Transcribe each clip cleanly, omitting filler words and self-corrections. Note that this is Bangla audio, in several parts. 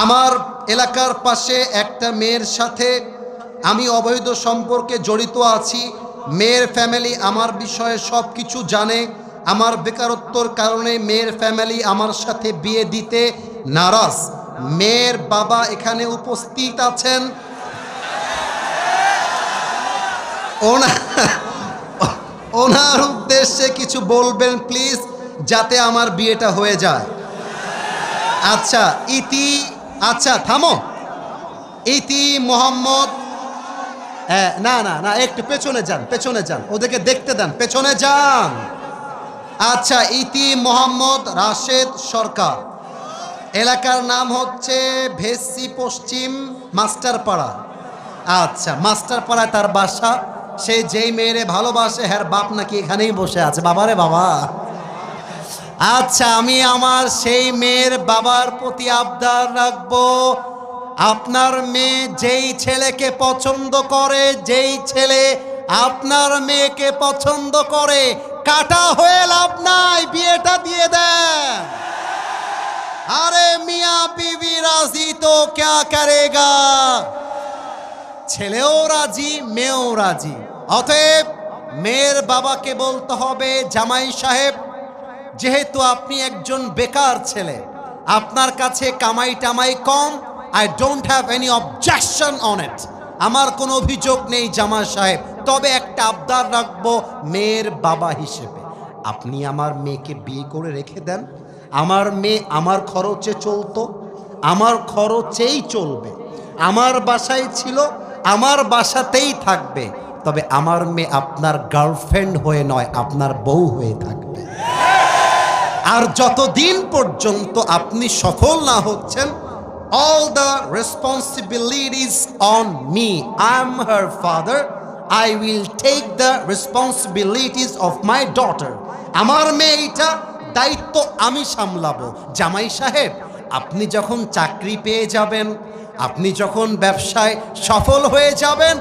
আমার এলাকার পাশে একটা মেয়ের সাথে আমি অবৈধ সম্পর্কে জড়িত আছি। মেয়ের ফ্যামিলি আমার বিষয়ে সব কিছু জানে। আমার বেকারত্বর কারণে মেয়ের ফ্যামিলি আমার সাথে বিয়ে দিতে নারাজ। মেয়ের বাবা এখানে উপস্থিত আছেন। ওনার উদ্দেশ্যে কিছু বলবেন প্লিজ, যাতে আমার বিয়েটা হয়ে যায়। আচ্ছা থামো। ইতি মোহাম্মদ, না না না, একটু পেছনে যান, ওদেরকে দেখতে দেন, পেছনে যান। আচ্ছা, ইতি মোহাম্মদ রাশেদ সরকার, এলাকার নাম হচ্ছে ভেসি পশ্চিম মাস্টারপাড়া। আচ্ছা, মাস্টারপাড়ায় তার বাসা। সে যেই মেয়েরে ভালোবাসে, হ্যার বাপ নাকি এখানেই বসে আছে। বাবারে বাবা। আচ্ছা, আমি আমার সেই মেয়ের বাবার প্রতি আবদার রাখবো, আপনার মেয়ে যেই ছেলেকে পছন্দ করে, যেই ছেলে আপনার মেয়েকে পছন্দ করে, কাটা হয়ে লাভ নাই, বিয়েটা দিয়ে দেন। আরে মিয়া বিবি রাজি তো ক্যা করেগা। ছেলেও রাজি, মেয়েও রাজি। অতএব মেয়ের বাবাকে বলতে হবে, জামাই সাহেব, যেহেতু আপনি একজন বেকার ছেলে, আপনার কাছে কামাই টামাই কম, I don't have any objection on it, আমার কোনো অভিযোগ নেই জামাই সাহেব। তবে একটা আবদার রাখবো মেয়ের বাবা হিসেবে, আপনি আমার মেয়েকে বিয়ে করে রেখে দেন। আমার মেয়ে আমার খরচে চলতো, আমার খরচেই চলবে, আমার বাসায় ছিল, আমার বাসাতেই থাকবে। তবে আমার মেয়ে আপনার গার্লফ্রেন্ড হয়ে নয়, আপনার বউ হয়ে থাকবে। আর যতদিন পর্যন্ত আপনি সফল না হচ্ছেন, all the responsibilities on me, I'm her father, I will take the responsibilities of my daughter. আমার মেয়েটা দায়িত্ব আমি সামলাবো। জামাই সাহেব, আপনি যখন চাকরি পেয়ে যাবেন, আপনি যখন ব্যবসায় সফল হয়ে যাবেন,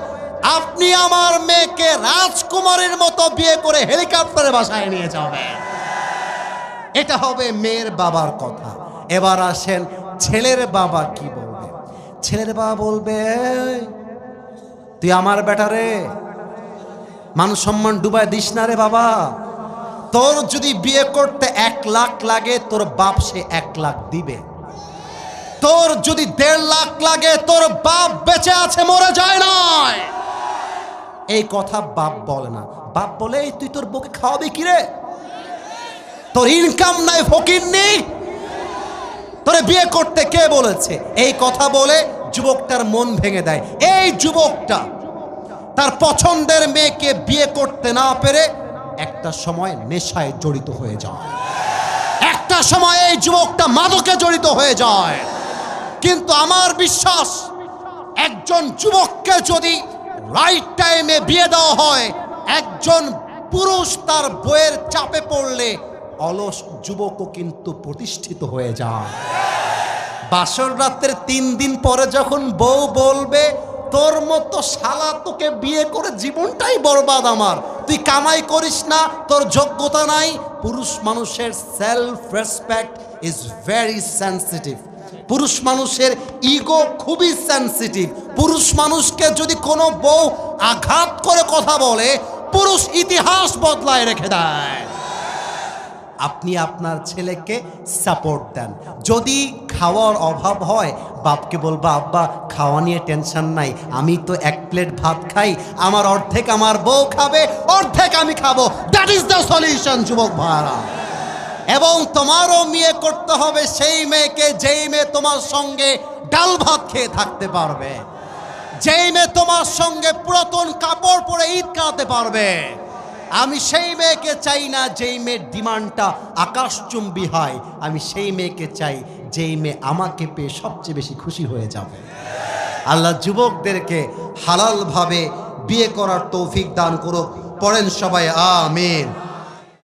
আপনি আমার মেয়েকে রাজকুমারীর মতো বিয়ে করে হেলিকপ্টারে বাসায় নিয়ে যাবেন। এটা হবে মেয়ের বাবার কথা। এবার আসেন ছেলের বাবা কি বলবে। ছেলের বাবা বলবে, তুই আমার বেটা রে, মান সম্মান ডুবায় দিস না রে বাবা। তোর যদি বিয়ে করতে 1 লাখ লাগে, তোর বাপ সে 1 লাখ দিবে। তোর যদি 1.5 লাখ লাগে, তোর বাপ বেঁচে আছে, মরে যায় নয়। এই কথা বাপ বলে না। বাপ বলে, তুই তোর বউকে খাওয়াবি কি রে? তোর ইনকাম নাই, ফকির নেই, তোরে বিয়ে করতে কে বলেছে? এই কথা বলে যুবকটার মন ভেঙে দেয়। এই যুবকটা তার পছন্দের মেয়েকে বিয়ে করতে না পেরে একটা সময় নেশায় জড়িত হয়ে যায়, একটা সময় এই যুবকটা মাদকে জড়িত হয়ে যায়। কিন্তু আমার বিশ্বাস, একজন যুবককে যদি রাইট টাইমে বিয়ে দেওয়া হয়, একজন পুরুষ তার বউয়ের চাপে পড়লে অলস যুবকও কিন্তু প্রতিষ্ঠিত হয়ে যায়। বাসর রাতের 3 দিন পরে যখন বউ বলবে, তোর মতো শালা তোকে বিয়ে করে জীবনটাই বরবাদ আমার, তুই কামাই করিস না, তোর যোগ্যতা নাই। পুরুষ মানুষের self respect is very sensitive. পুরুষ মানুষের ইগো খুবই সেন্সিটিভ। পুরুষ মানুষকে যদি কোনো বউ আঘাত করে কথা বলে, পুরুষ ইতিহাস বদলায় রেখে দেয়। আপনি আপনার ছেলেকে সাপোর্ট দেন। যদি খাওয়ার অভাব হয়, বাপকে বলবা, আব্বা খাওয়া নিয়ে টেনশন নাই, আমি তো 1 প্লেট ভাত খাই, আমার অর্ধেক আমার বউ খাবে, অর্ধেক আমি খাবো। দ্যাট ইজ দ্য সলিউশন যুবক ভাইরা। এবং তোমারও বিয়ে করতে হবে সেই মেয়েকে, যেই মেয়ে তোমার সঙ্গে ডাল ভাত খেয়ে থাকতে পারবে, যেই মেয়ে তোমার সঙ্গে পুরাতন কাপড় পরে ঈদ কাটাতে পারবে। আমি সেই মেয়েকে চাই না যেই মেয়ের ডিমান্ডটা আকাশচুম্বী হয়। আমি সেই মেয়েকে চাই যেই মেয়ে আমাকে পেয়ে সবচেয়ে বেশি খুশি হয়ে যাবে। আল্লাহ যুবকদেরকে হালালভাবে বিয়ে করার তৌফিক দান করুক। পড়েন সবাই আমিন।